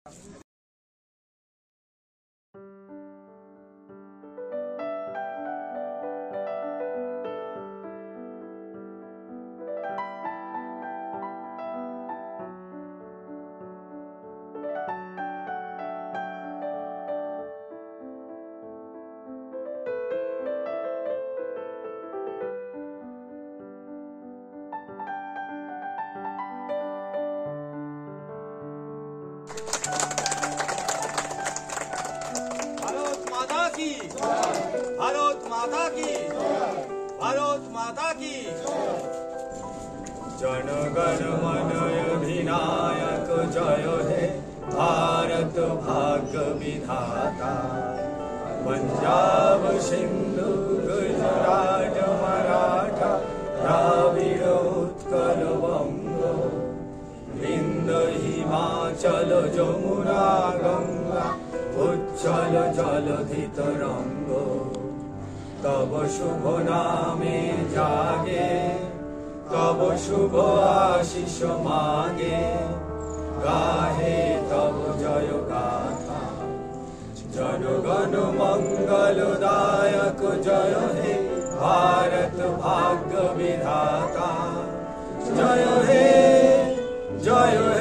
भारत माता की, भारत माता की, भारत माता की। जनगण मन अधिनायक जय हे भारत भाग्य विधाता। पंजाब सिंधु गुजरात मराठा द्राविड़ उत्कल बंग विंध्य हिमाचल जमुना गंगा उज्जल जलधि तरंग। तब शुभ नामे जागे तब शुभ आशीष मांगे गाहे तब जय गाथा। जनगण मंगलदायक जय हे भारत भाग्य विधाता। जय हे जय हे।